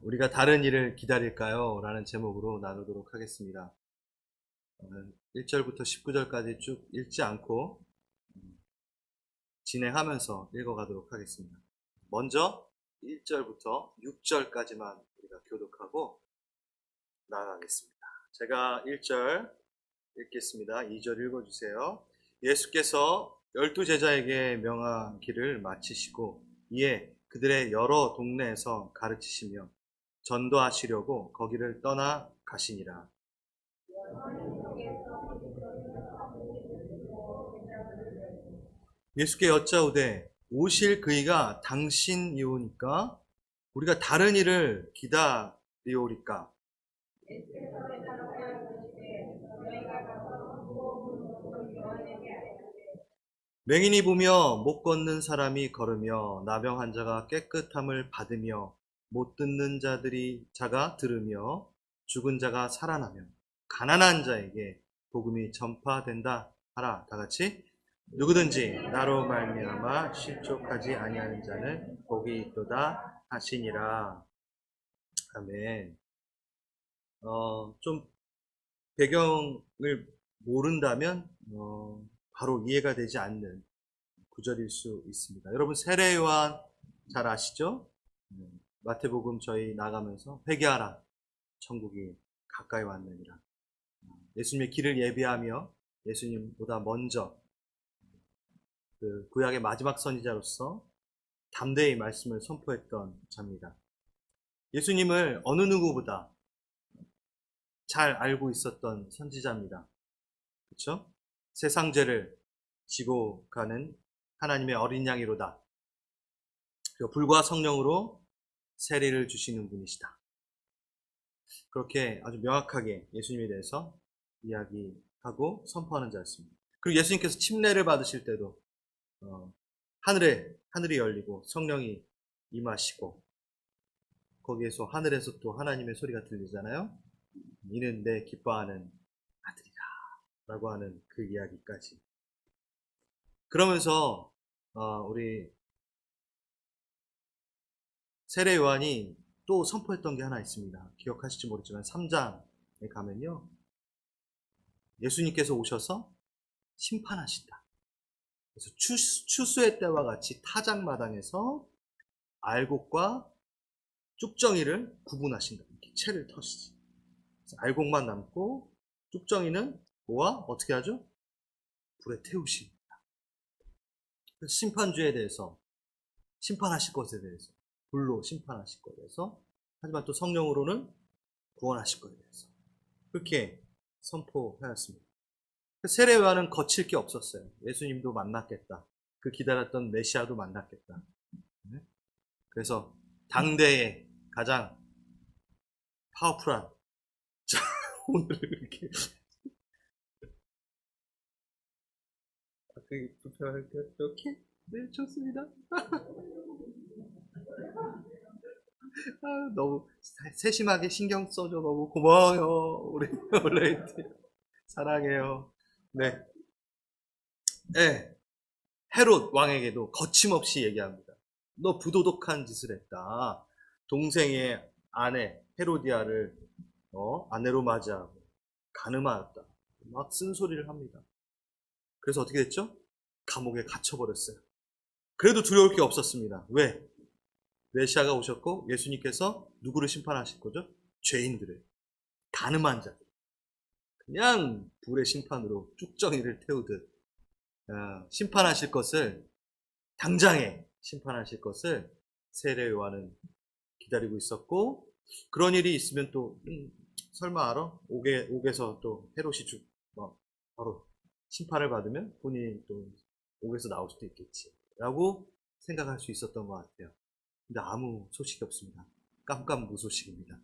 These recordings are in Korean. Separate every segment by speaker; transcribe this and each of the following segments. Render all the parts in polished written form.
Speaker 1: 우리가 다른 일을 기다릴까요? 라는 제목으로 나누도록 하겠습니다. 1절부터 19절까지 쭉 읽지 않고 진행하면서 읽어가도록 하겠습니다. 먼저 1절부터 6절까지만 우리가 교독하고 나아가겠습니다. 제가 1절 읽겠습니다. 2절 읽어주세요. 예수께서 12제자에게 명하기를 마치시고 이에 그들의 여러 동네에서 가르치시며 전도하시려고 거기를 떠나 가시니라. 예수께 여짜오되 오실 그이가 당신이오니까 우리가 다른 일을 기다리오리까? 맹인이 보며 못 걷는 사람이 걸으며 나병 환자가 깨끗함을 받으며 못 듣는 자가 들으며 죽은 자가 살아나며 가난한 자에게 복음이 전파된다 하라. 다 같이 누구든지 나로 말미암아 실족하지 아니하는 자는 복이 있도다 하시니라. 아멘. 좀 배경을 모른다면 바로 이해가 되지 않는 구절일 수 있습니다. 여러분 세례 요한 잘 아시죠? 마태복음 저희 나가면서 회개하라 천국이 가까이 왔느니라. 예수님의 길을 예비하며 예수님보다 먼저 그 구약의 마지막 선지자로서 담대히 말씀을 선포했던 자입니다. 예수님을 어느 누구보다 잘 알고 있었던 선지자입니다. 그렇죠? 세상 죄를 지고 가는 하나님의 어린 양이로다. 그리고 불과 성령으로 세례를 주시는 분이시다. 그렇게 아주 명확하게 예수님에 대해서 이야기하고 선포하는 자였습니다. 그리고 예수님께서 침례를 받으실 때도 하늘이 열리고 성령이 임하시고 거기에서 하늘에서 또 하나님의 소리가 들리잖아요. 이는 내 기뻐하는 아들이다 라고 하는 그 이야기까지. 그러면서 우리 세례 요한이 또 선포했던 게 하나 있습니다. 기억하실지 모르지만 3장에 가면요, 예수님께서 오셔서 심판하신다. 그래서 추수의 때와 같이 타작마당에서 알곡과 쭉정이를 구분하신다. 이렇게 채를 터시지. 그래서 알곡만 남고 쭉정이는 뭐와 어떻게 하죠? 불에 태우십니다. 심판주에 대해서, 심판하실 것에 대해서, 불로 심판하실 것에 대해서, 하지만 또 성령으로는 구원하실 것에 대해서 그렇게 선포하였습니다. 세례 요한은 거칠 게 없었어요. 예수님도 만났겠다. 그 기다렸던 메시아도 만났겠다. 그래서 당대의 가장 파워풀한, 자, 오늘 이렇게 불편할까요? 이렇게? 네, 좋습니다. 너무 세심하게 신경 써줘. 너무 고마워요. 우리 레이트 사랑해요. 네. 네. 헤롯 왕에게도 거침없이 얘기합니다. 너 부도덕한 짓을 했다. 동생의 아내 헤로디아를 아내로 맞이하고 간음하였다. 막 쓴소리를 합니다. 그래서 어떻게 됐죠? 감옥에 갇혀버렸어요. 그래도 두려울 게 없었습니다. 왜? 메시아가 오셨고 예수님께서 누구를 심판하실 거죠? 죄인들을, 간음한 자들. 그냥 불의 심판으로 쭉정이를 태우듯 심판하실 것을, 당장에 심판하실 것을 세례 요한은 기다리고 있었고, 그런 일이 있으면 또 설마 알아? 옥에서 또 헤롯이 바로 심판을 받으면 본인이 또 옥에서 나올 수도 있겠지 라고 생각할 수 있었던 것 같아요. 근데 아무 소식이 없습니다. 깜깜무소식입니다.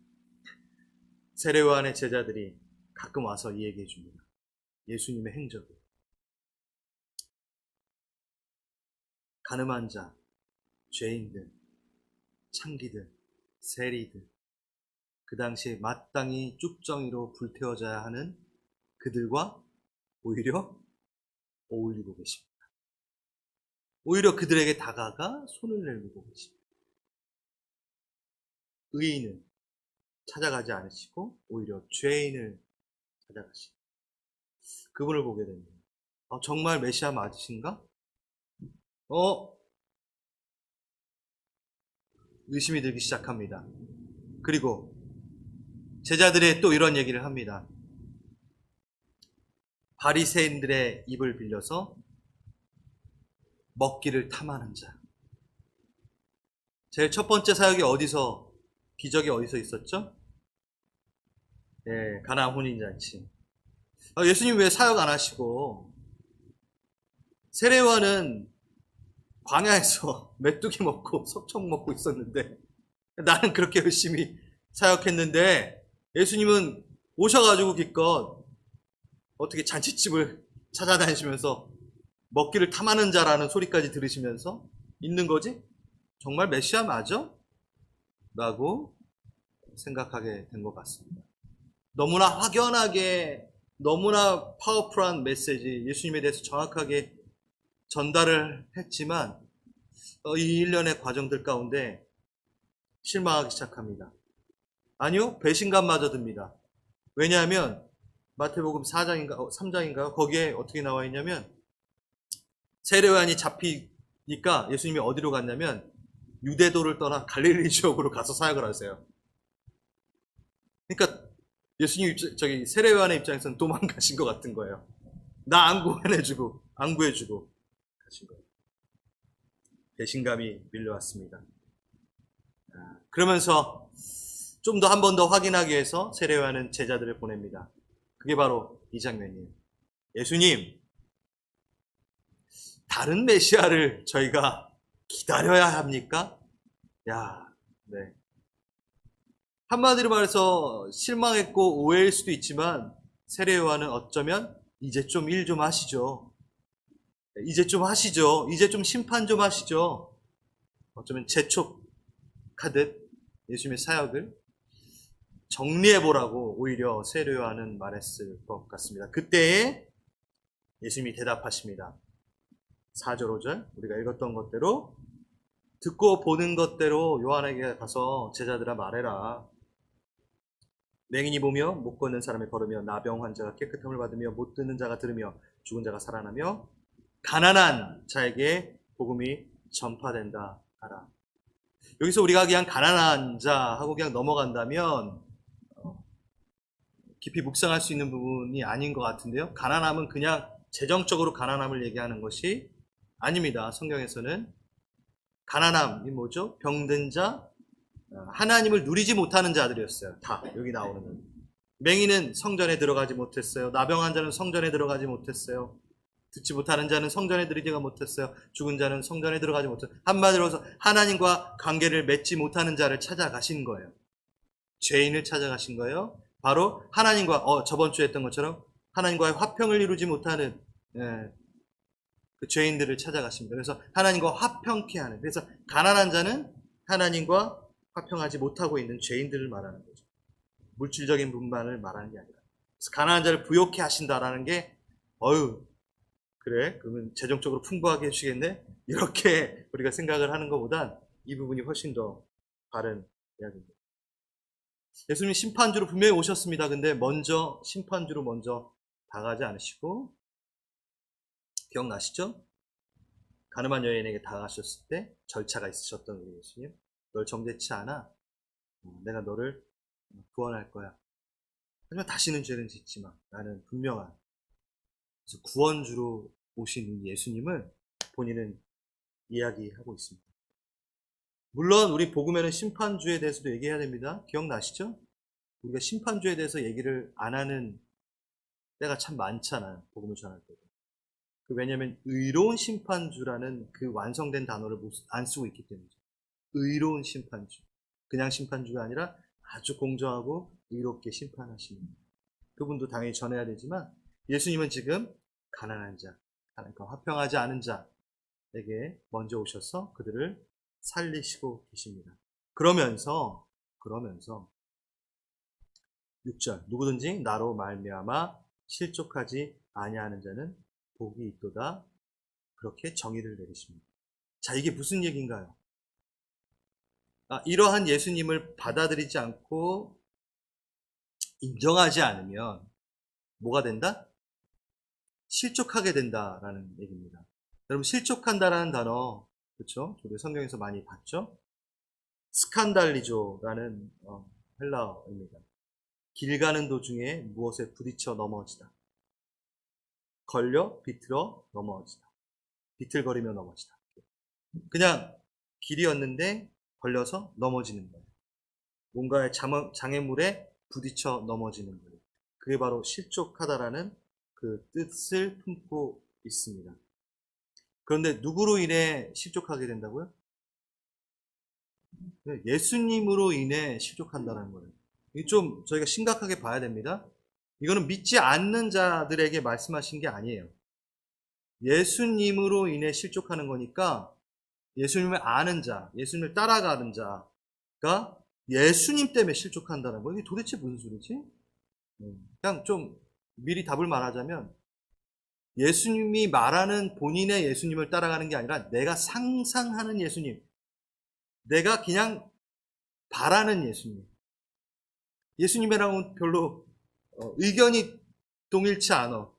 Speaker 1: 세례 요한의 제자들이 가끔 와서 이 얘기해 줍니다. 예수님의 행적을. 가늠한 자, 죄인들, 창기들, 세리들, 그 당시에 마땅히 쭉정이로 불태워져야 하는 그들과 오히려 어울리고 계십니다. 오히려 그들에게 다가가 손을 내밀고 계십니다. 의인은 찾아가지 않으시고 오히려 죄인을 찾아가시고 그분을 보게 됩니다. 정말 메시아 맞으신가? 의심이 들기 시작합니다. 그리고 제자들의 또 이런 얘기를 합니다. 바리새인들의 입을 빌려서 먹기를 탐하는 자. 제일 첫 번째 사역이 기적이 어디서 있었죠? 예, 가나안 혼인잔치. 예수님 왜 사역 안 하시고 세례요한은 광야에서 메뚜기 먹고 석청 먹고 있었는데 나는 그렇게 열심히 사역했는데 예수님은 오셔가지고 기껏 어떻게 잔치집을 찾아다니시면서 먹기를 탐하는 자라는 소리까지 들으시면서 있는 거지? 정말 메시아 맞아? 라고 생각하게 된 것 같습니다. 너무나 확연하게 너무나 파워풀한 메시지 예수님에 대해서 정확하게 전달을 했지만 이 일련의 과정들 가운데 실망하기 시작합니다. 아니요, 배신감마저 듭니다. 왜냐하면 마태복음 4장인가 3장인가 거기에 어떻게 나와 있냐면 세례요한이 잡히니까 예수님이 어디로 갔냐면 유대도를 떠나 갈릴리 지역으로 가서 사역을 하세요. 그러니까 예수님 세례요한의 입장에서는 도망가신 것 같은 거예요. 나 안 구원해주고 안 구해주고 가신 거예요. 배신감이 밀려왔습니다. 그러면서 좀 더 한 번 더 확인하기 위해서 세례요한은 제자들을 보냅니다. 그게 바로 이 장면이에요. 예수님, 다른 메시아를 저희가 기다려야 합니까? 네. 한마디로 말해서 실망했고 오해일 수도 있지만 세례요한은 어쩌면 이제 좀 일 좀 하시죠. 이제 좀 하시죠. 이제 좀 심판 좀 하시죠. 어쩌면 재촉하듯 예수님의 사역을 정리해보라고 오히려 세례요한은 말했을 것 같습니다. 그때에 예수님이 대답하십니다. 4절 5절 우리가 읽었던 것대로 듣고 보는 것대로 요한에게 가서 제자들아 말해라. 맹인이 보며 못 걷는 사람이 걸으며 나병 환자가 깨끗함을 받으며 못 듣는 자가 들으며 죽은 자가 살아나며 가난한 자에게 복음이 전파된다 하라. 여기서 우리가 그냥 가난한 자하고 그냥 넘어간다면 깊이 묵상할 수 있는 부분이 아닌 것 같은데요. 가난함은 그냥 재정적으로 가난함을 얘기하는 것이 아닙니다. 성경에서는 가난함이 뭐죠? 병든 자, 하나님을 누리지 못하는 자들이었어요. 다 여기 나오는. 맹인은 성전에 들어가지 못했어요. 나병한 자는 성전에 들어가지 못했어요. 듣지 못하는 자는 성전에 들어가지 못했어요. 죽은 자는 성전에 들어가지 못했어요. 한마디로 해서 하나님과 관계를 맺지 못하는 자를 찾아가신 거예요. 죄인을 찾아가신 거예요. 바로 하나님과 저번 주에 했던 것처럼 하나님과의 화평을 이루지 못하는 그 죄인들을 찾아가십니다. 그래서 하나님과 화평케 하는, 그래서 가난한 자는 하나님과 화평하지 못하고 있는 죄인들을 말하는 거죠. 물질적인 분만을 말하는 게 아니라. 그래서 가난한 자를 부욕케 하신다라는 게 그래 그러면 재정적으로 풍부하게 해주시겠네? 이렇게 우리가 생각을 하는 것보단 이 부분이 훨씬 더 바른 이야기입니다. 예수님이 심판주로 분명히 오셨습니다. 근데 심판주로 먼저 다가가지 않으시고, 기억나시죠? 가늠한 여인에게 다가가셨을 때 절차가 있으셨던 우리 예수님. 널 정죄치 않아. 내가 너를 구원할 거야. 하지만 다시는 죄는 짓지 마. 나는 분명한. 그래서 구원주로 오신 예수님을 본인은 이야기하고 있습니다. 물론 우리 복음에는 심판주에 대해서도 얘기해야 됩니다. 기억나시죠? 우리가 심판주에 대해서 얘기를 안 하는 때가 참 많잖아요. 복음을 전할 때도. 왜냐하면 의로운 심판주라는 그 완성된 단어를 안 쓰고 있기 때문이죠. 의로운 심판주. 그냥 심판주가 아니라 아주 공정하고 의롭게 심판하시는 그분도 당연히 전해야 되지만 예수님은 지금 가난한 자, 그러니까 화평하지 않은 자에게 먼저 오셔서 그들을 살리시고 계십니다. 그러면서 6절 누구든지 나로 말미암아 실족하지 아니하는 자는 복이 있도다. 그렇게 정의를 내리십니다. 자, 이게 무슨 얘기인가요? 이러한 예수님을 받아들이지 않고 인정하지 않으면 뭐가 된다? 실족하게 된다라는 얘기입니다. 여러분, 실족한다라는 단어, 그렇죠? 우리 성경에서 많이 봤죠? 스칸달리조라는 헬라어입니다. 길 가는 도중에 무엇에 부딪혀 넘어지다. 걸려 비틀어 넘어지다. 비틀거리며 넘어지다. 그냥 길이었는데 걸려서 넘어지는 거예요. 뭔가의 장애물에 부딪혀 넘어지는 거예요. 그게 바로 실족하다라는 그 뜻을 품고 있습니다. 그런데 누구로 인해 실족하게 된다고요? 예수님으로 인해 실족한다는 거예요. 이게 좀 저희가 심각하게 봐야 됩니다. 이거는 믿지 않는 자들에게 말씀하신 게 아니에요. 예수님으로 인해 실족하는 거니까 예수님을 아는 자, 예수님을 따라가는 자가 예수님 때문에 실족한다는 거예요. 이게 도대체 무슨 소리지? 그냥 좀 미리 답을 말하자면 예수님이 말하는 본인의 예수님을 따라가는 게 아니라 내가 상상하는 예수님, 내가 그냥 바라는 예수님. 예수님이랑은 별로 의견이 동일치 않아.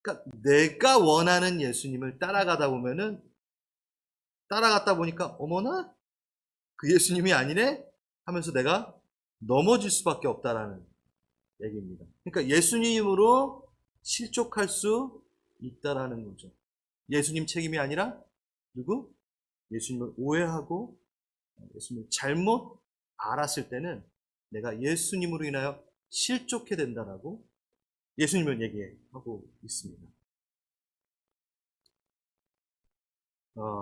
Speaker 1: 그러니까 내가 원하는 예수님을 따라가다 보니까 어머나 그 예수님이 아니네 하면서 내가 넘어질 수밖에 없다라는 얘기입니다. 그러니까 예수님으로 실족할 수 있다라는 거죠. 예수님 책임이 아니라 누구? 예수님을 오해하고 예수님을 잘못 알았을 때는 내가 예수님으로 인하여 실족해 된다라고 예수님은 얘기하고 있습니다.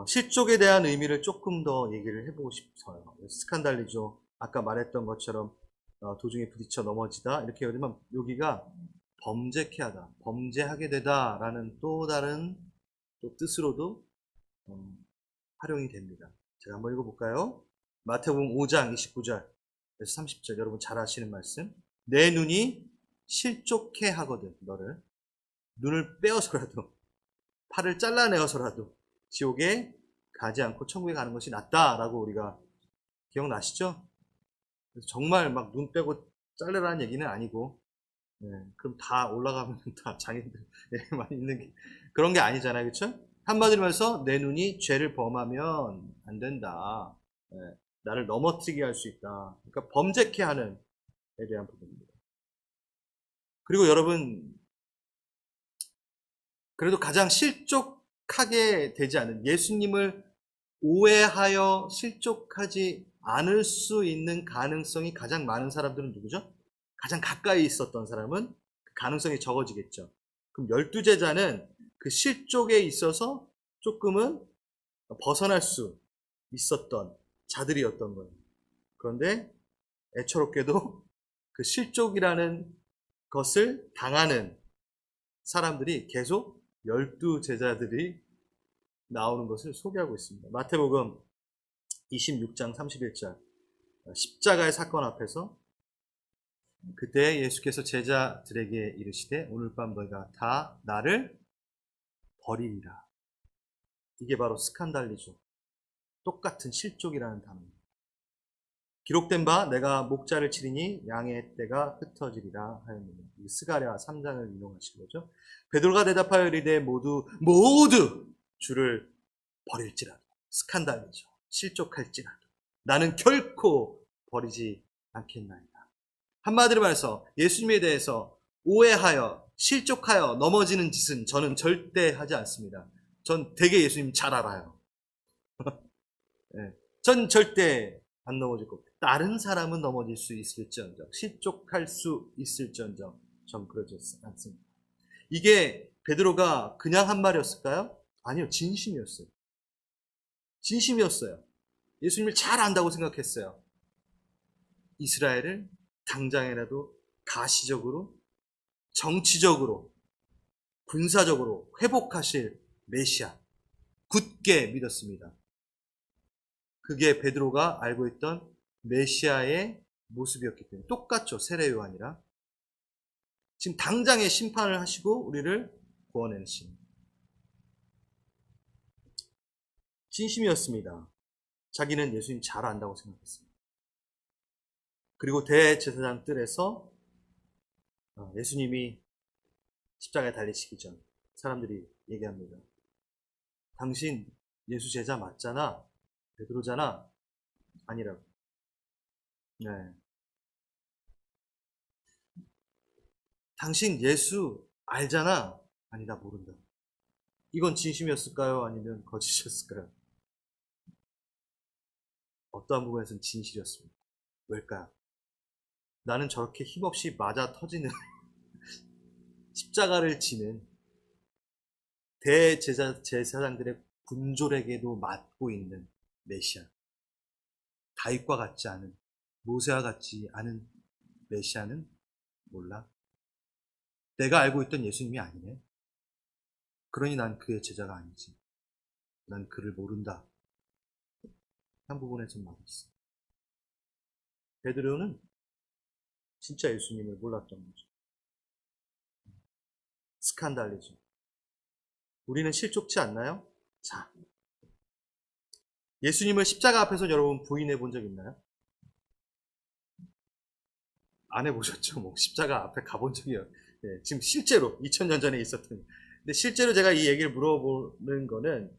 Speaker 1: 실족에 대한 의미를 조금 더 얘기를 해보고 싶어요. 스칸달리죠. 아까 말했던 것처럼 도중에 부딪혀 넘어지다 이렇게 되면 여기가 범죄케 하다, 범죄하게 되다라는 또 다른 또 뜻으로도 활용이 됩니다. 제가 한번 읽어볼까요? 마태복음 5장 29절에서 30절 여러분 잘 아시는 말씀. 내 눈이 실족해 하거든 너를 눈을 빼어서라도 팔을 잘라내어서라도 지옥에 가지 않고 천국에 가는 것이 낫다라고 우리가 기억나시죠? 정말 막 눈 빼고 자르라는 얘기는 아니고 그럼 다 올라가면 다 장애인들만 있는 그런 게 아니잖아요, 그렇죠? 한마디로 해서 내 눈이 죄를 범하면 안 된다. 나를 넘어뜨리게 할 수 있다. 그러니까 범죄케 하는 에 대한 부분입니다. 그리고 여러분 그래도 가장 실족하게 되지 않은 예수님을 오해하여 실족하지 않을 수 있는 가능성이 가장 많은 사람들은 누구죠? 가장 가까이 있었던 사람은 그 가능성이 적어지겠죠. 그럼 12제자는 그 실족에 있어서 조금은 벗어날 수 있었던 자들이었던 거예요. 그런데 애처롭게도 그 실족이라는 것을 당하는 사람들이 계속 12제자들이 나오는 것을 소개하고 있습니다. 마태복음 26장 31절 십자가의 사건 앞에서 그때 예수께서 제자들에게 이르시되 오늘 밤 너희가 다 나를 버리리라. 이게 바로 스칸달리죠. 똑같은 실족이라는 단어입니다. 기록된 바 내가 목자를 치리니 양의 떼가 흩어지리라 하였느니 이 스가랴 3장을 인용하신 거죠. 베드로가 대답하여 이르되 모두 주를 버릴지라도 스칸달리죠. 실족할지라도 나는 결코 버리지 않겠나이다. 한마디로 말해서 예수님에 대해서 오해하여 실족하여 넘어지는 짓은 저는 절대 하지 않습니다. 전 되게 예수님 잘 알아요. 네. 전 절대 안 넘어질 겁니다. 다른 사람은 넘어질 수 있을지언정 실족할 수 있을지언정 전 그러지 않습니다. 이게 베드로가 그냥 한 말이었을까요? 아니요. 진심이었어요. 진심이었어요. 예수님을 잘 안다고 생각했어요. 이스라엘을 당장이라도 가시적으로 정치적으로 군사적으로 회복하실 메시아 굳게 믿었습니다. 그게 베드로가 알고 있던 메시아의 모습이었기 때문에 똑같죠. 세례 요한이랑 지금 당장의 심판을 하시고 우리를 구원해내신 진심이었습니다. 자기는 예수님 잘 안다고 생각했습니다. 그리고 대제사장 뜰에서 예수님이 십자가에 달리시기 전 사람들이 얘기합니다. 당신 예수 제자 맞잖아. 베드로잖아. 아니라고. 네. 당신 예수 알잖아. 아니, 나 모른다. 이건 진심이었을까요? 아니면 거짓이었을까요? 어떠한 부분에서는 진실이었습니다. 왜일까요? 나는 저렇게 힘없이 맞아 터지는 십자가를 지는 제사장들의 군졸에게도 맞고 있는 메시아. 다윗과 같지 않은, 모세와 같지 않은 메시아는 몰라. 내가 알고 있던 예수님이 아니네. 그러니 난 그의 제자가 아니지. 난 그를 모른다. 한 부분에서 맞았어. 베드로는 진짜 예수님을 몰랐던 거죠. 스칸달리죠. 우리는 실족치 않나요? 자, 예수님을 십자가 앞에서 여러분 부인해 본 적 있나요? 안 해보셨죠? 뭐 십자가 앞에 가본 적이요. 네, 지금 실제로 2000년 전에 있었던. 근데 실제로 제가 이 얘기를 물어보는 거는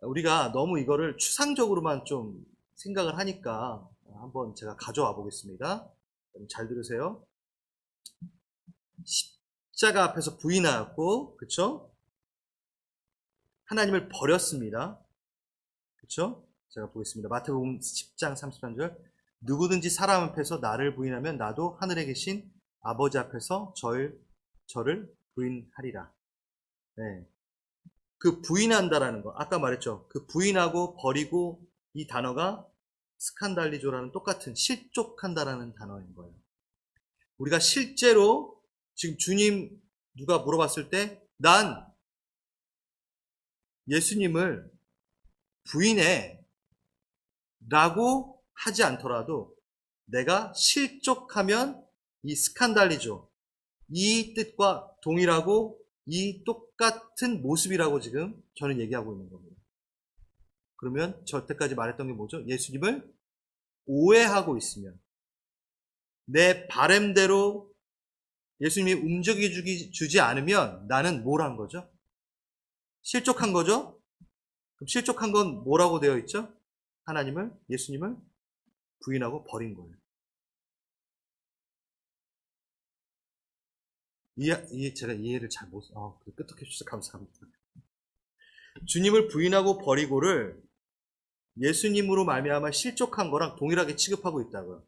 Speaker 1: 우리가 너무 이거를 추상적으로만 좀 생각을 하니까 한번 제가 가져와 보겠습니다. 잘 들으세요. 십자가 앞에서 부인하였고, 그쵸? 하나님을 버렸습니다. 그쵸? 제가 보겠습니다. 마태복음 10장 33절. 누구든지 사람 앞에서 나를 부인하면 나도 하늘에 계신 아버지 앞에서 저를 부인하리라. 네. 그 부인한다라는 거. 아까 말했죠. 그 부인하고 버리고 이 단어가 스칸달리조라는 똑같은 실족한다라는 단어인 거예요. 우리가 실제로 지금 주님 누가 물어봤을 때 난 예수님을 부인해 라고 하지 않더라도 내가 실족하면 이 스칸달리조 이 뜻과 동일하고 이 똑같은 모습이라고 지금 저는 얘기하고 있는 겁니다. 그러면 저 때까지 말했던 게 뭐죠? 예수님을 오해하고 있으면 내 바램대로 예수님이 움직여주지 않으면 나는 뭘 한 거죠? 실족한 거죠? 그럼 실족한 건 뭐라고 되어 있죠? 예수님을 부인하고 버린 거예요. 제가 이해를 잘 끄떡해 주셔서 감사합니다. 주님을 부인하고 버리고를 예수님으로 말미암아 실족한 거랑 동일하게 취급하고 있다고요.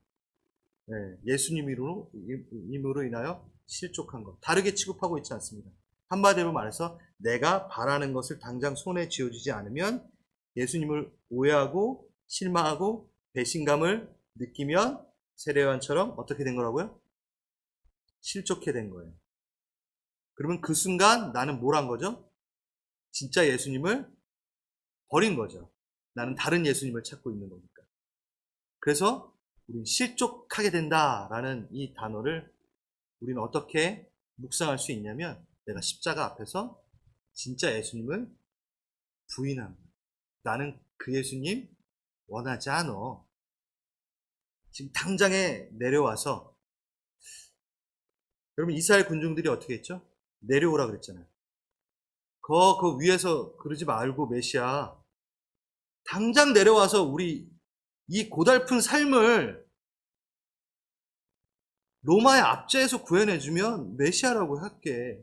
Speaker 1: 네, 예수님으로 인하여 실족한 것. 다르게 취급하고 있지 않습니다. 한마디로 말해서 내가 바라는 것을 당장 손에 쥐어주지 않으면 예수님을 오해하고 실망하고 배신감을 느끼면 세례요한처럼 어떻게 된 거라고요? 실족해 된 거예요. 그러면 그 순간 나는 뭘 한 거죠? 진짜 예수님을 버린 거죠. 나는 다른 예수님을 찾고 있는 거니까. 그래서 우리는 실족하게 된다라는 이 단어를 우리는 어떻게 묵상할 수 있냐면 내가 십자가 앞에서 진짜 예수님을 부인합니다. 나는 그 예수님 원하지 않아. 지금 당장에 내려와서 여러분 이스라엘 군중들이 어떻게 했죠? 내려오라 그랬잖아요. 그 위에서 그러지 말고 메시아 당장 내려와서 우리 이 고달픈 삶을 로마의 압제에서 구해내주면 메시아라고 할게.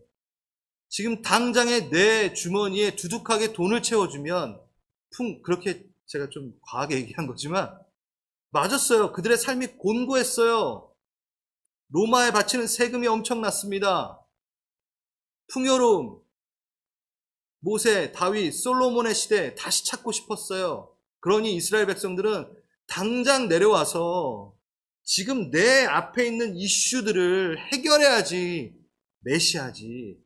Speaker 1: 지금 당장에 내 주머니에 두둑하게 돈을 채워주면 그렇게 제가 좀 과하게 얘기한 거지만 맞았어요. 그들의 삶이 곤고했어요. 로마에 바치는 세금이 엄청났습니다. 풍요로움, 모세, 다윗, 솔로몬의 시대 다시 찾고 싶었어요. 그러니 이스라엘 백성들은 당장 내려와서 지금 내 앞에 있는 이슈들을 해결해야지 메시아지.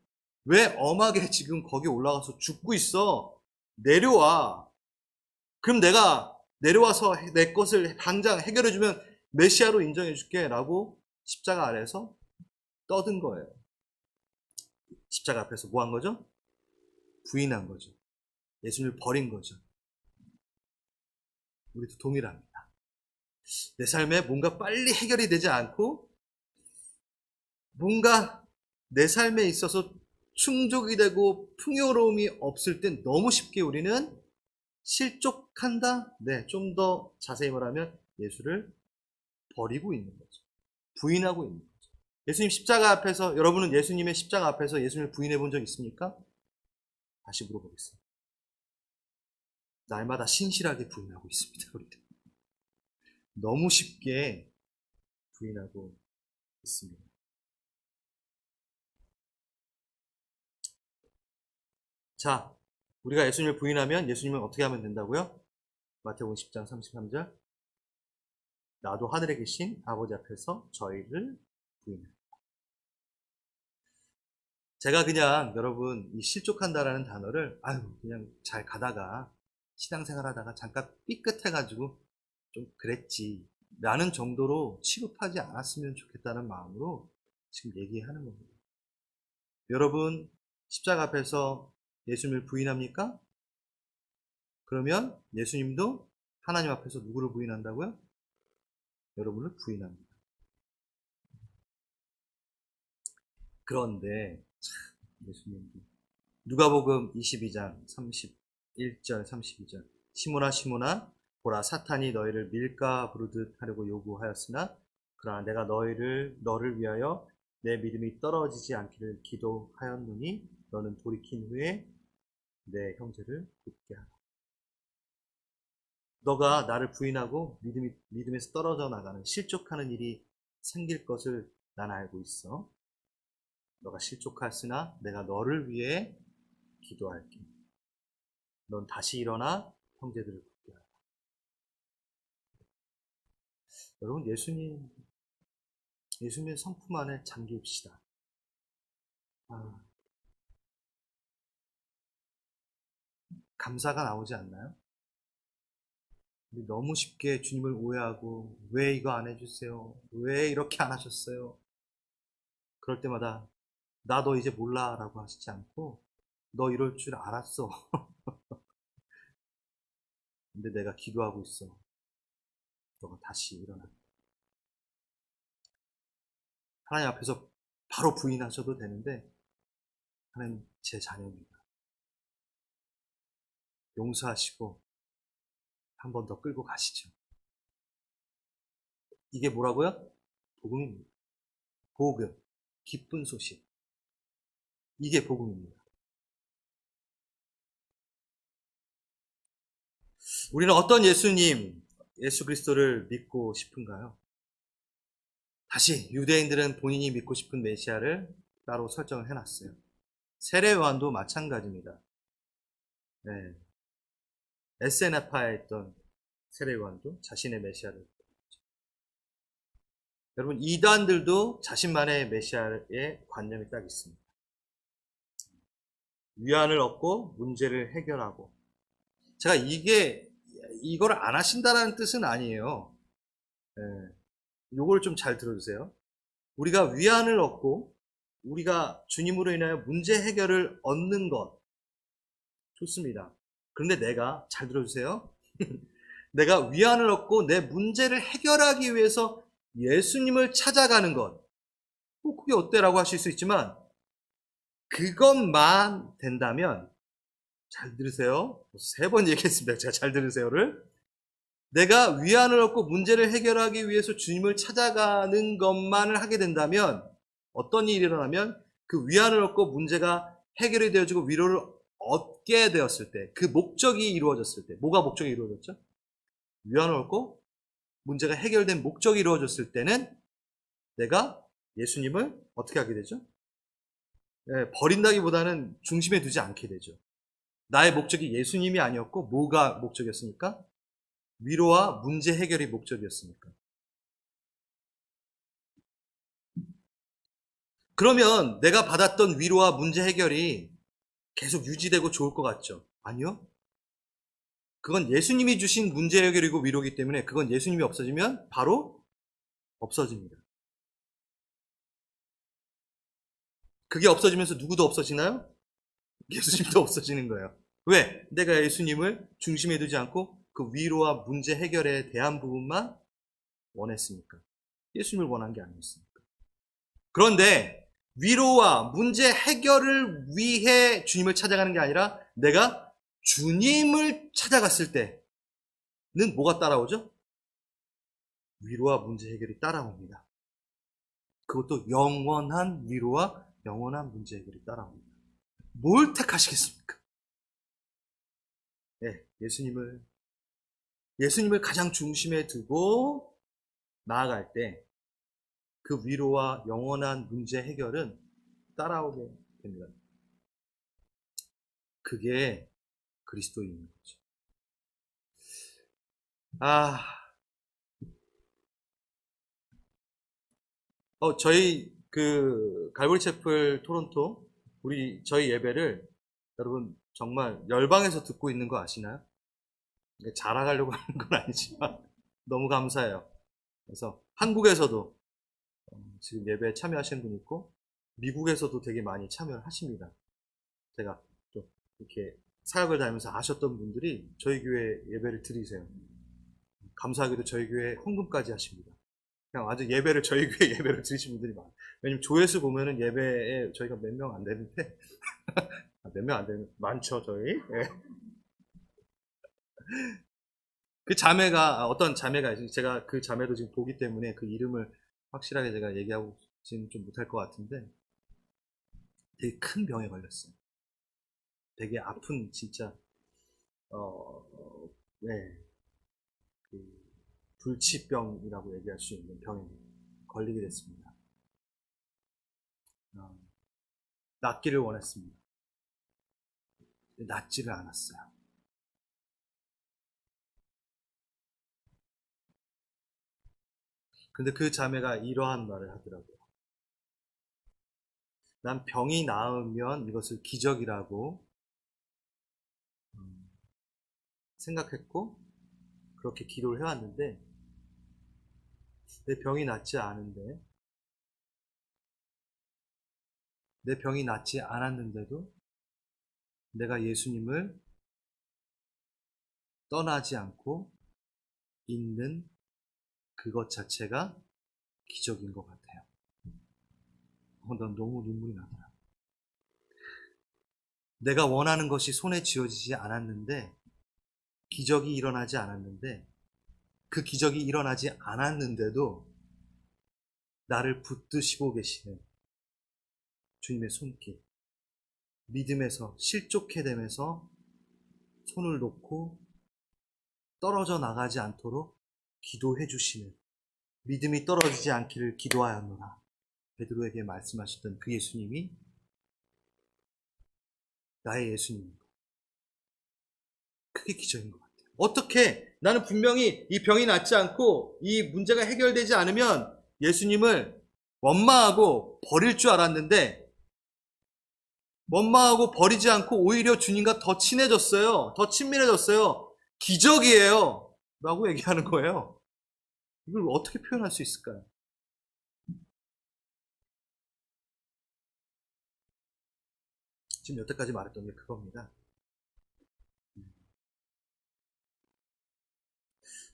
Speaker 1: 왜 엄하게 지금 거기 올라가서 죽고 있어? 내려와. 그럼 내가 내려와서 내 것을 당장 해결해주면 메시아로 인정해줄게 라고 십자가 아래에서 떠든 거예요. 십자가 앞에서 뭐 한 거죠? 부인한 거죠. 예수님을 버린 거죠. 우리도 동일합니다. 내 삶에 뭔가 빨리 해결이 되지 않고 뭔가 내 삶에 있어서 충족이 되고 풍요로움이 없을 땐 너무 쉽게 우리는 실족한다? 네, 좀 더 자세히 말하면 예수를 버리고 있는 거죠. 부인하고 있는 거죠. 예수님 십자가 앞에서, 여러분은 예수님의 십자가 앞에서 예수님을 부인해 본 적 있습니까? 다시 물어보겠습니다. 날마다 신실하게 부인하고 있습니다, 우리들. 너무 쉽게 부인하고 있습니다. 자, 우리가 예수님을 부인하면 예수님은 어떻게 하면 된다고요? 마태복음 10장 33절. 나도 하늘에 계신 아버지 앞에서 저희를 부인합니다. 제가 그냥 여러분 이 실족한다라는 단어를 그냥 잘 가다가 신앙생활 하다가 잠깐 삐끗해가지고 좀 그랬지 라는 정도로 취급하지 않았으면 좋겠다는 마음으로 지금 얘기하는 겁니다. 여러분 십자가 앞에서 예수님을 부인합니까? 그러면 예수님도 하나님 앞에서 누구를 부인한다고요? 여러분을 부인합니다. 그런데 참 예수님도 누가복음 22장 31절 32절 시몬아 시몬아 보라 사탄이 너희를 밀가 부르듯 하려고 요구하였으나 그러나 내가 너를 위하여 내 믿음이 떨어지지 않기를 기도하였노니 너는 돌이킨 후에 내 형제를 돕게 하라. 너가 나를 부인하고 믿음에서 떨어져 나가는 실족하는 일이 생길 것을 난 알고 있어. 너가 실족했으나 내가 너를 위해 기도할게. 넌 다시 일어나 형제들을 돕게 하라. 여러분 예수님의 성품 안에 잠깁시다. 감사가 나오지 않나요? 너무 쉽게 주님을 오해하고 왜 이거 안 해주세요? 왜 이렇게 안 하셨어요? 그럴 때마다 나 너 이제 몰라 라고 하시지 않고 너 이럴 줄 알았어. 근데 내가 기도하고 있어. 너가 다시 일어나. 하나님 앞에서 바로 부인하셔도 되는데 하나님 제 자녀입니다. 용서하시고 한 번 더 끌고 가시죠. 이게 뭐라고요? 복음입니다. 복음, 기쁜 소식. 이게 복음입니다. 우리는 어떤 예수님, 예수 그리스도를 믿고 싶은가요? 다시 유대인들은 본인이 믿고 싶은 메시아를 따로 설정을 해놨어요. 세례 요한도 마찬가지입니다. 네. 에세나파에 있던 세례 요한도 자신의 메시아를 여러분 이단들도 자신만의 메시아의 관념이 딱 있습니다. 위안을 얻고 문제를 해결하고 제가 이걸 안 하신다는 뜻은 아니에요. 네. 요걸 좀 잘 들어주세요. 우리가 위안을 얻고 우리가 주님으로 인하여 문제 해결을 얻는 것 좋습니다. 그런데 내가 잘 들어주세요. 내가 위안을 얻고 내 문제를 해결하기 위해서 예수님을 찾아가는 것 그게 어때라고 하실 수 있지만 그것만 된다면 잘 들으세요. 3번 얘기했습니다. 제가 잘 들으세요를 내가 위안을 얻고 문제를 해결하기 위해서 주님을 찾아가는 것만을 하게 된다면 어떤 일이 일어나면 그 위안을 얻고 문제가 해결이 되어지고 위로를 얻게 되었을 때 그 목적이 이루어졌을 때 뭐가 목적이 이루어졌죠? 위안을 얻고 문제가 해결된 목적이 이루어졌을 때는 내가 예수님을 어떻게 하게 되죠? 버린다기보다는 중심에 두지 않게 되죠. 나의 목적이 예수님이 아니었고 뭐가 목적이었습니까? 위로와 문제 해결이 목적이었습니까? 그러면 내가 받았던 위로와 문제 해결이 계속 유지되고 좋을 것 같죠? 아니요. 그건 예수님이 주신 문제 해결이고 위로이기 때문에 그건 예수님이 없어지면 바로 없어집니다. 그게 없어지면서 누구도 없어지나요? 예수님도 없어지는 거예요. 왜? 내가 예수님을 중심에 두지 않고 그 위로와 문제 해결에 대한 부분만 원했습니까? 예수님을 원한 게 아니었습니까? 그런데 위로와 문제 해결을 위해 주님을 찾아가는 게 아니라 내가 주님을 찾아갔을 때는 뭐가 따라오죠? 위로와 문제 해결이 따라옵니다. 그것도 영원한 위로와 영원한 문제 해결이 따라옵니다. 뭘 택하시겠습니까? 네, 예수님을 가장 중심에 두고 나아갈 때 그 위로와 영원한 문제 해결은 따라오게 됩니다. 그게 그리스도인인 거죠. 저희 갈보리 채플 토론토 저희 예배를 여러분 정말 열방에서 듣고 있는 거 아시나요? 자랑하려고 하는 건 아니지만 너무 감사해요. 그래서 한국에서도 지금 예배에 참여하시는 분 있고 미국에서도 되게 많이 참여하십니다. 제가 좀 이렇게 사역을 다니면서 아셨던 분들이 저희 교회 예배를 드리세요. 감사하게도 저희 교회 헌금까지 하십니다. 그냥 아주 저희 교회 예배를 드리신 분들이 많아요. 왜냐면 조회수 보면은 예배에 저희가 몇 명 안 되는데 몇 명 안 되는 많죠 저희. 예. 그 자매가 어떤 자매가 있어요. 제가 그 자매도 지금 보기 때문에 그 이름을 확실하게 제가 얘기하고 지금 좀 못할 것 같은데 되게 큰 병에 걸렸어요. 되게 아픈 진짜 네, 그 불치병이라고 얘기할 수 있는 병에 걸리게 됐습니다. 낫기를 원했습니다. 낫지를 않았어요. 근데 그 자매가 이러한 말을 하더라고요. 난 병이 나으면 이것을 기적이라고 생각했고 그렇게 기도를 해왔는데 내 병이 낫지 않은데 내 병이 낫지 않았는데도 내가 예수님을 떠나지 않고 있는 그것 자체가 기적인 것 같아요. 난 너무 눈물이 나더라. 내가 원하는 것이 손에 쥐어지지 않았는데 기적이 일어나지 않았는데 그 기적이 일어나지 않았는데도 나를 붙드시고 계시는 주님의 손길, 믿음에서 실족해 되면서 손을 놓고 떨어져 나가지 않도록 기도해 주시는 믿음이 떨어지지 않기를 기도하였노라. 베드로에게 말씀하셨던 그 예수님이 나의 예수님인 것. 그게 기적인 것 같아요. 어떻게 나는 분명히 이 병이 낫지 않고 이 문제가 해결되지 않으면 예수님을 원망하고 버릴 줄 알았는데 원망하고 버리지 않고 오히려 주님과 더 친해졌어요. 더 친밀해졌어요. 기적이에요. 라고 얘기하는 거예요. 이걸 어떻게 표현할 수 있을까요? 지금 여태까지 말했던 게 그겁니다.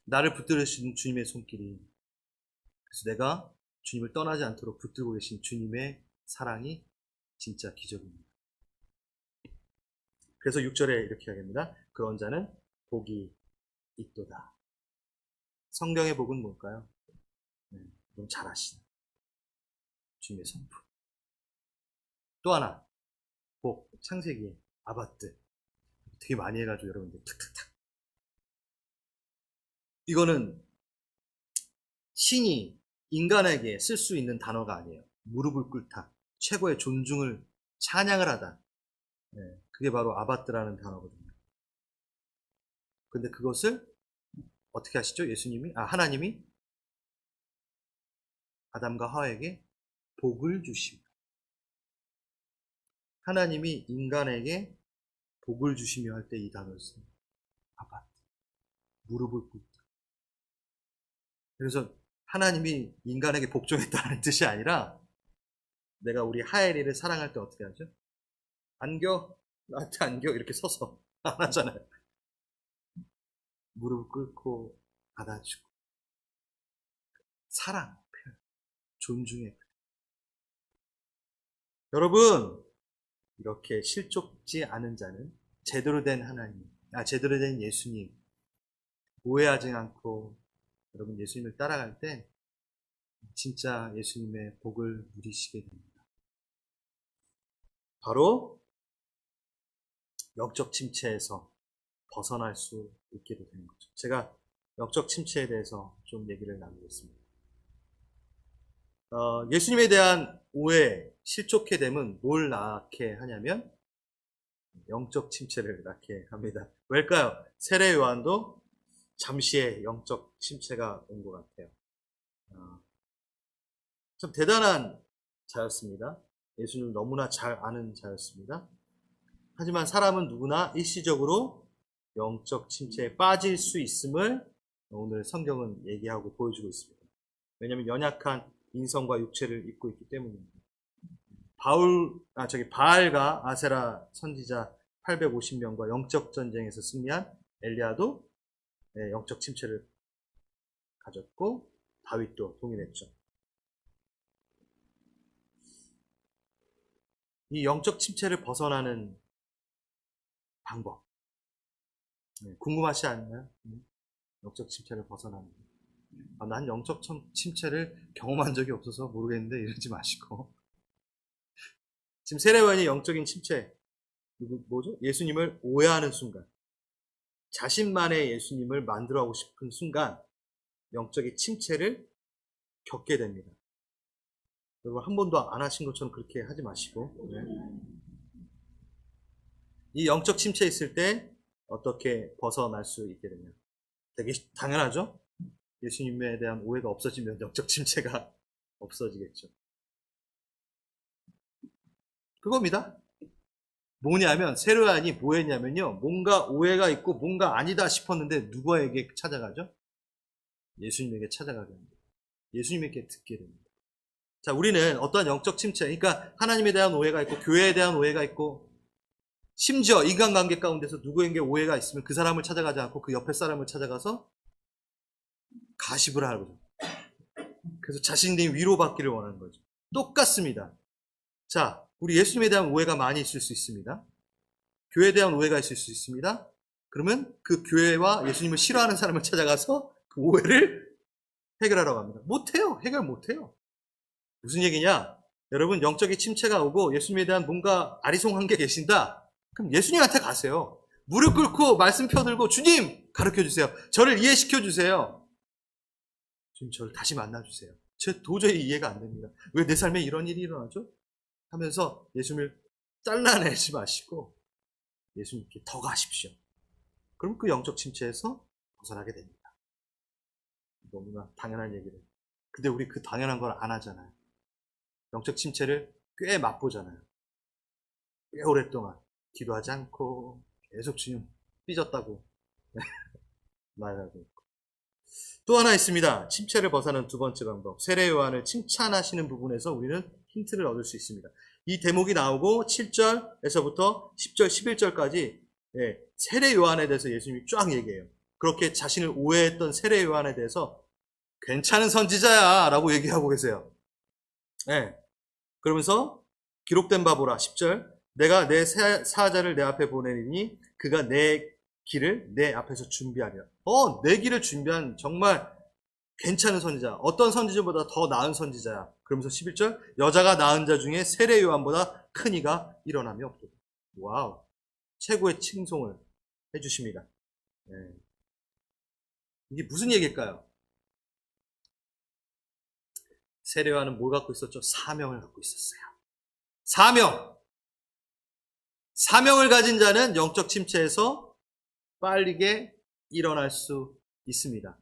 Speaker 1: 나를 붙들으신 주님의 손길이, 그래서 내가 주님을 떠나지 않도록 붙들고 계신 주님의 사랑이 진짜 기적입니다. 그래서 6절에 이렇게 하겠습니다. 그런 자는 복이 있도다. 성경의 복은 뭘까요? 너무 잘 아시네. 주님의 성품. 또 하나, 복, 창세기에 아바트. 되게 많이 해가지고 여러분들 탁탁탁. 이거는 신이 인간에게 쓸 수 있는 단어가 아니에요. 무릎을 꿇다. 최고의 존중을 찬양을 하다. 그게 바로 아바트라는 단어거든요. 근데 그것을 어떻게 하시죠? 하나님이 아담과 하와에게 복을 주십니다. 하나님이 인간에게 복을 주시며 할 때 이 단어를 씁니다. 아바트. 무릎을 꿇다. 그래서 하나님이 인간에게 복종했다는 뜻이 아니라 내가 우리 하엘이를 사랑할 때 어떻게 하죠? 안겨, 나한테 안겨 이렇게 서서 안 하잖아요. 무릎 꿇고 받아주고 사랑, 표현, 존중의 표현. 여러분, 이렇게 실족지 않은 자는 제대로 된 하나님, 제대로 된 예수님, 오해하지 않고 여러분 예수님을 따라갈 때 진짜 예수님의 복을 누리시게 됩니다. 바로 영적 침체에서 벗어날 수 있게 되는 거죠. 제가 영적 침체에 대해서 좀 얘기를 나누겠습니다. 예수님에 대한 오해, 실족해 됨은 뭘 낳게 하냐면 영적 침체를 낳게 합니다. 왜일까요? 세례 요한도 잠시의 영적 침체가 온 것 같아요. 참 대단한 자였습니다. 예수님을 너무나 잘 아는 자였습니다. 하지만 사람은 누구나 일시적으로 영적 침체에 빠질 수 있음을 오늘 성경은 얘기하고 보여주고 있습니다. 왜냐하면 연약한 인성과 육체를 입고 있기 때문입니다. 바알과 아세라 선지자 850명과 영적 전쟁에서 승리한 엘리야도 영적 침체를 가졌고 다윗도 동일했죠. 이 영적 침체를 벗어나는 방법 궁금하지 않나요? 영적 침체를 벗어나는 난 영적 침체를 경험한 적이 없어서 모르겠는데 이러지 마시고 지금 세례요한이 영적인 침체 뭐죠? 예수님을 오해하는 순간 자신만의 예수님을 만들어가고 싶은 순간 영적인 침체를 겪게 됩니다. 여러분 한 번도 안 하신 것처럼 그렇게 하지 마시고 이 영적 침체에 있을 때 어떻게 벗어날 수 있게 되냐 되게 당연하죠? 예수님에 대한 오해가 없어지면 영적 침체가 없어지겠죠. 그겁니다. 뭐냐면 세례요한이 뭐 했냐면요. 뭔가 오해가 있고 뭔가 아니다 싶었는데 누구에게 찾아가죠? 예수님에게 찾아가게 됩니다. 예수님에게 듣게 됩니다. 자, 우리는 어떠한 영적 침체, 그러니까 하나님에 대한 오해가 있고 교회에 대한 오해가 있고 심지어 인간관계 가운데서 누구에게 오해가 있으면 그 사람을 찾아가지 않고 그 옆에 사람을 찾아가서 가십을 하고 그래서 자신들이 위로받기를 원하는 거죠. 똑같습니다. 자, 우리 예수님에 대한 오해가 많이 있을 수 있습니다. 교회에 대한 오해가 있을 수 있습니다. 그러면 그 교회와 예수님을 싫어하는 사람을 찾아가서 그 오해를 해결하라고 합니다. 못해요. 해결 못해요. 무슨 얘기냐? 여러분 영적인 침체가 오고 예수님에 대한 뭔가 아리송한 게 계신다. 그럼 예수님한테 가세요. 무릎 꿇고 말씀 펴들고 주님 가르쳐주세요. 저를 이해시켜주세요. 주님 저를 다시 만나주세요. 저 도저히 이해가 안 됩니다. 왜 내 삶에 이런 일이 일어나죠? 하면서 예수님을 잘라내지 마시고 예수님께 더 가십시오. 그럼 그 영적 침체에서 벗어나게 됩니다. 너무나 당연한 얘기를. 근데 우리 그 당연한 걸 안 하잖아요. 영적 침체를 꽤 맛보잖아요. 꽤 오랫동안 기도하지 않고 계속 주님 삐졌다고 말하고 있고. 또 하나 있습니다. 침체를 벗어나는 두 번째 방법. 세례 요한을 칭찬하시는 부분에서 우리는 힌트를 얻을 수 있습니다. 이 대목이 나오고 7절에서부터 10절, 11절까지 세례 요한에 대해서 예수님이 쫙 얘기해요. 그렇게 자신을 오해했던 세례 요한에 대해서 괜찮은 선지자야 라고 얘기하고 계세요. 그러면서 기록된 바 보라 10절 내가 내 사자를 내 앞에 보내니 그가 내 길을 내 앞에서 준비하리라. 내 길을 준비한 정말 괜찮은 선지자. 어떤 선지자보다 더 나은 선지자야. 그러면서 11절 여자가 낳은 자 중에 세례 요한보다 큰 이가 일어남이 없도다. 와우. 최고의 칭송을 해주십니다. 이게 무슨 얘기일까요? 세례 요한은 뭘 갖고 있었죠? 사명을 갖고 있었어요. 사명을 가진 자는 영적 침체에서 빠르게 일어날 수 있습니다.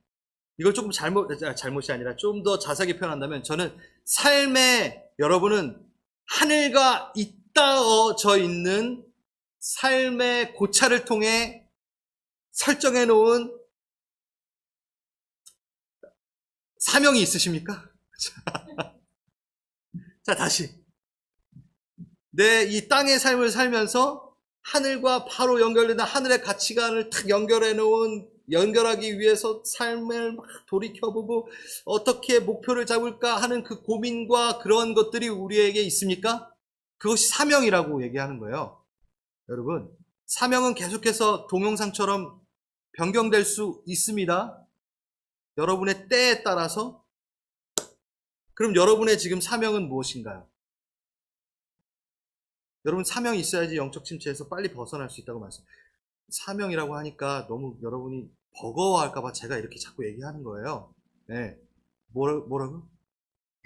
Speaker 1: 이걸 조금 잘못이 아니라 좀 더 자세하게 표현한다면 저는 삶에 여러분은 하늘과 잇따져 있는 삶의 고차를 통해 설정해 놓은 사명이 있으십니까? 자, 다시. 내 이 땅의 삶을 살면서 하늘과 바로 연결되는 하늘의 가치관을 탁 연결하기 위해서 삶을 막 돌이켜보고 어떻게 목표를 잡을까 하는 그 고민과 그런 것들이 우리에게 있습니까? 그것이 사명이라고 얘기하는 거예요. 여러분, 사명은 계속해서 동영상처럼 변경될 수 있습니다. 여러분의 때에 따라서. 그럼 여러분의 지금 사명은 무엇인가요? 여러분 사명이 있어야지 영적 침체에서 빨리 벗어날 수 있다고 말씀. 사명이라고 하니까 너무 여러분이 버거워할까봐 제가 이렇게 자꾸 얘기하는 거예요. 네. 뭐라고?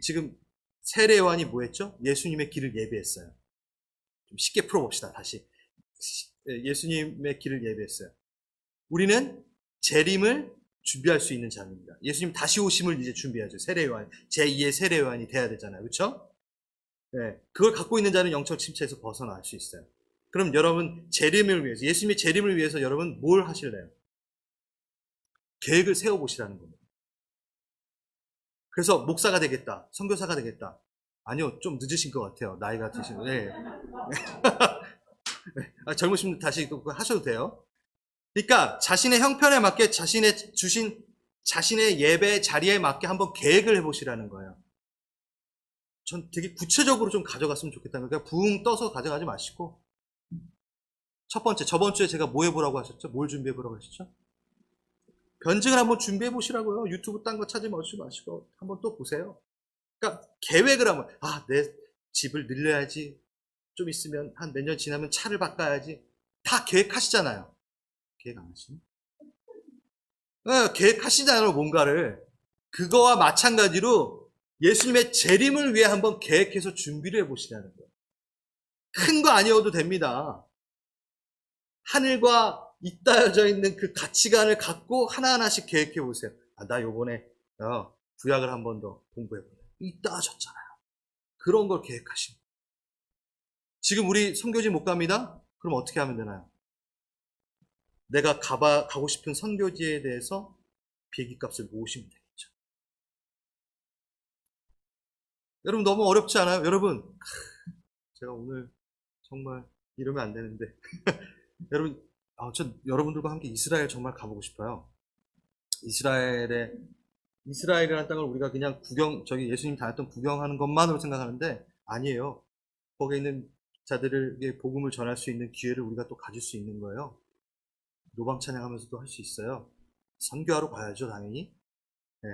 Speaker 1: 지금 세례 요한이 뭐 했죠? 예수님의 길을 예비했어요. 좀 쉽게 풀어봅시다. 다시. 예수님의 길을 예비했어요. 우리는 재림을 준비할 수 있는 자입니다. 예수님 다시 오심을 이제 준비하죠. 세례 요한, 제2의 세례 요한이 돼야 되잖아요. 그렇죠? 네. 그걸 갖고 있는 자는 영적 침체에서 벗어날 수 있어요. 그럼 여러분 재림을 위해서, 예수님의 재림을 위해서 여러분 뭘 하실래요? 계획을 세워보시라는 겁니다. 그래서 목사가 되겠다, 선교사가 되겠다. 아니요, 좀 늦으신 것 같아요. 나이가 드시고. 네. 젊으신 분 다시 또 하셔도 돼요. 그러니까 자신의 형편에 맞게 자신의 주신 자신의 예배 자리에 맞게 한번 계획을 해보시라는 거예요. 전 되게 구체적으로 좀 가져갔으면 좋겠다는 거예요. 그냥 붕 떠서 가져가지 마시고. 첫 번째, 저번 주에 제가 뭐 해보라고 하셨죠? 뭘 준비해보라고 하셨죠? 변증을 한번 준비해보시라고요. 유튜브 딴 거 찾지 마시고 한번 또 보세요. 그러니까 계획을 한번, 내 집을 늘려야지. 좀 있으면 한 몇 년 지나면 차를 바꿔야지. 다 계획하시잖아요. 계획 안 하시네? 네, 계획하시잖아요, 뭔가를. 그거와 마찬가지로 예수님의 재림을 위해 한번 계획해서 준비를 해보시라는 거예요. 큰 거 아니어도 됩니다. 하늘과 잇따여져 있는 그 가치관을 갖고 하나하나씩 계획해 보세요. 나 요번에 구약을 한 번 더 공부해보자. 잇따졌잖아요. 그런 걸 계획하시고. 지금 우리 선교지 못 갑니다? 그럼 어떻게 하면 되나요? 내가 가고 싶은 선교지에 대해서 비행기 값을 모으시면 되겠죠. 여러분 너무 어렵지 않아요? 여러분 제가 오늘 정말 이러면 안 되는데 여러분 전 여러분들과 함께 이스라엘 정말 가보고 싶어요. 이스라엘이라는 땅을 우리가 그냥 저기 예수님 다녔던 구경하는 것만으로 생각하는데 아니에요. 거기에 있는 자들에게 복음을 전할 수 있는 기회를 우리가 또 가질 수 있는 거예요. 노방 찬양하면서도 할 수 있어요. 선교하러 가야죠, 당연히. 네.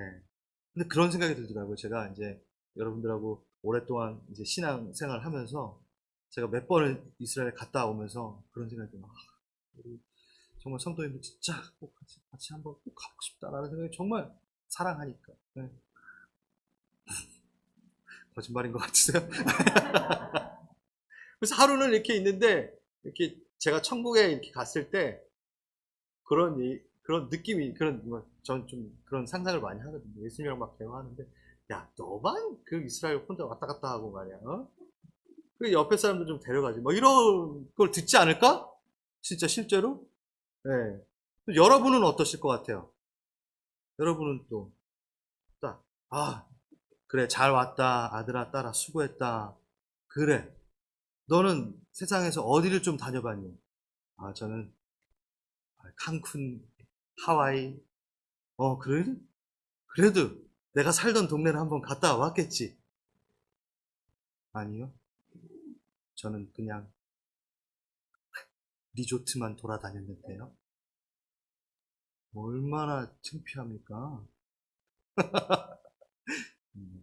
Speaker 1: 근데 그런 생각이 들더라고요. 제가 이제 여러분들하고 오랫동안 이제 신앙 생활을 하면서 제가 몇 번을 이스라엘 갔다 오면서 그런 생각이 들어요. 우리 정말 성도님들 진짜 꼭 같이 한번 꼭 가고 싶다라는 생각이 정말 사랑하니까. 네. 거짓말인 것 같으세요? 그래서 하루는 이렇게 있는데 이렇게 제가 천국에 이렇게 갔을 때 그런 느낌이 전 좀 그런 상상을 많이 하거든요. 예수님이랑 막 대화하는데 야 너만 그 이스라엘 혼자 왔다 갔다 하고 말이야. 그 옆에 사람들 좀 데려가지. 뭐 이런 걸 듣지 않을까? 진짜 실제로? 네. 여러분은 어떠실 것 같아요? 여러분은 또 딱, 그래, 잘 왔다. 아들아, 딸아, 수고했다. 그래. 너는 세상에서 어디를 좀 다녀봤니? 저는 칸쿤, 하와이. 그래도 내가 살던 동네를 한번 갔다 왔겠지. 아니요. 저는 그냥 리조트만 돌아다녔는데요. 얼마나 창피합니까?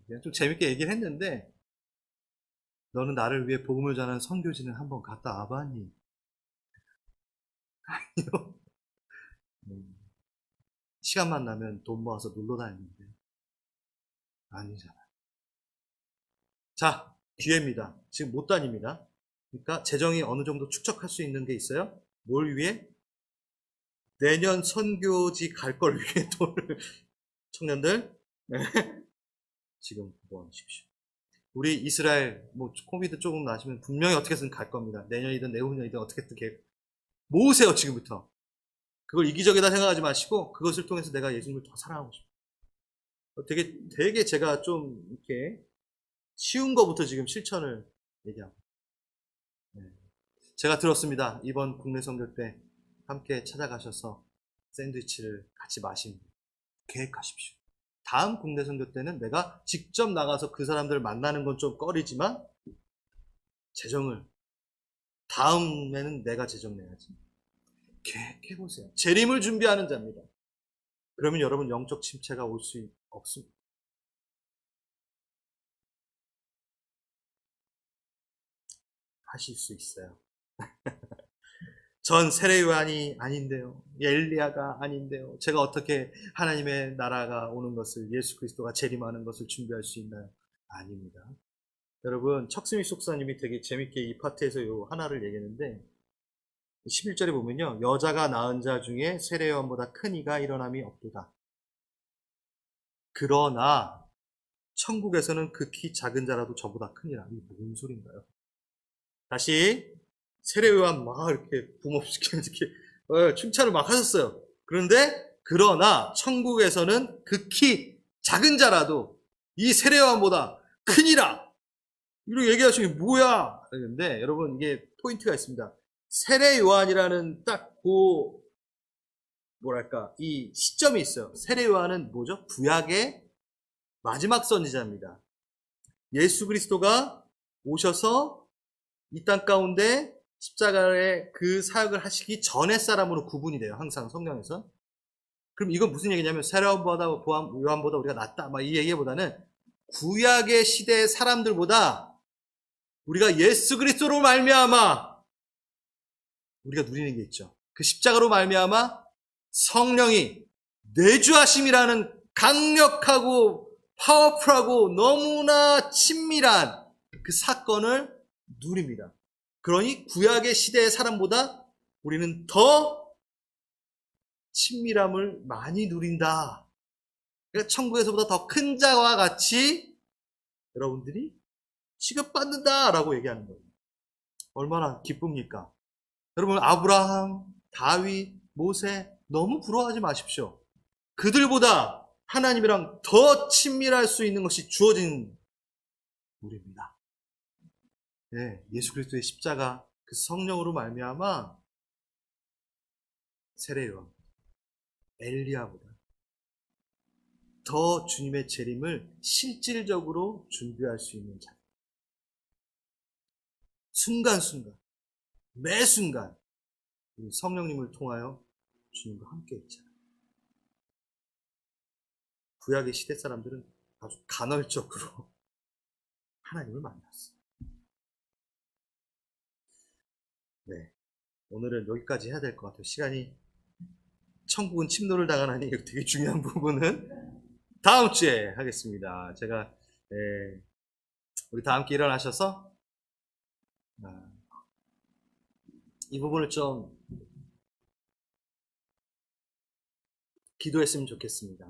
Speaker 1: 그냥 좀 재밌게 얘기를 했는데, 너는 나를 위해 복음을 전하는 선교지는 한번 갔다 와봤니? 아니요. 시간만 나면 돈 모아서 놀러 다녔는데. 아니잖아. 자, 기회입니다. 지금 못 다닙니다. 그러니까 재정이 어느 정도 축적할 수 있는 게 있어요. 뭘 위해? 내년 선교지 갈 걸 위해 돈을 청년들 네. 지금 모아주십시오. 우리 이스라엘 코비드 조금 나시면 분명히 어떻게든 갈 겁니다. 내년이든 내후년이든 어떻게든 모으세요 지금부터. 그걸 이기적이다 생각하지 마시고 그것을 통해서 내가 예수님을 더 사랑하고 싶어요. 되게 제가 좀 이렇게 쉬운 거부터 지금 실천을 얘기하고. 네. 제가 들었습니다. 이번 국내 선교 때 함께 찾아가셔서 샌드위치를 같이 마신 계획하십시오. 다음 국내 선교 때는 내가 직접 나가서 그 사람들을 만나는 건 좀 꺼리지만 재정을 다음에는 내가 재정 내야지. 계획해보세요. 재림을 준비하는 자입니다. 그러면 여러분 영적 침체가 올 수 없습니다. 하실 수 있어요. 전 세례요한이 아닌데요. 엘리야가 아닌데요. 제가 어떻게 하나님의 나라가 오는 것을, 예수 그리스도가 재림하는 것을 준비할 수 있나요? 아닙니다. 여러분, 척스미 속사님이 되게 재밌게 이 파트에서 요 하나를 얘기했는데 11절에 보면요. 여자가 낳은 자 중에 세례요한보다 큰 이가 일어남이 없도다. 그러나 천국에서는 극히 작은 자라도 저보다 크니라. 이게 무슨 소린가요? 다시 세례요한 막 이렇게 붐업시키는 이렇게 칭찬을 막 하셨어요. 그런데 그러나 천국에서는 극히 작은 자라도 이 세례요한보다 크니라. 이렇게 얘기하시는 게 뭐야? 그런데 여러분 이게 포인트가 있습니다. 세례요한이라는 딱 그 뭐랄까 이 시점이 있어요. 세례요한은 뭐죠? 구약의 마지막 선지자입니다. 예수 그리스도가 오셔서 이 땅 가운데 십자가의 그 사역을 하시기 전의 사람으로 구분이 돼요. 항상 성경에서. 그럼 이건 무슨 얘기냐면 세례요한보다 우리가 낫다 막 이 얘기보다는 구약의 시대의 사람들보다 우리가 예수 그리스도로 말미암아 우리가 누리는 게 있죠. 그 십자가로 말미암아 성령이 내주하심이라는 강력하고 파워풀하고 너무나 친밀한 그 사건을 누립니다. 그러니 구약의 시대의 사람보다 우리는 더 친밀함을 많이 누린다. 그러니까 천국에서보다 더 큰 자와 같이 여러분들이 취급받는다라고 얘기하는 거예요. 얼마나 기쁩니까? 여러분 아브라함, 다윗, 모세 너무 부러워하지 마십시오. 그들보다 하나님이랑 더 친밀할 수 있는 것이 주어진 우리입니다. 네, 예수 그리스도의 십자가 그 성령으로 말미암아 세례요한, 엘리야보다 더 주님의 재림을 실질적으로 준비할 수 있는 자. 순간순간, 매 순간 우리 성령님을 통하여 주님과 함께 있잖아요. 구약의 시대 사람들은 아주 간헐적으로 하나님을 만났어요. 네, 오늘은 여기까지 해야 될 것 같아요. 시간이 천국은 침노를 당하나니 되게 중요한 부분은 다음 주에 하겠습니다. 제가 우리 다 함께 일어나셔서 이 부분을 좀 기도했으면 좋겠습니다.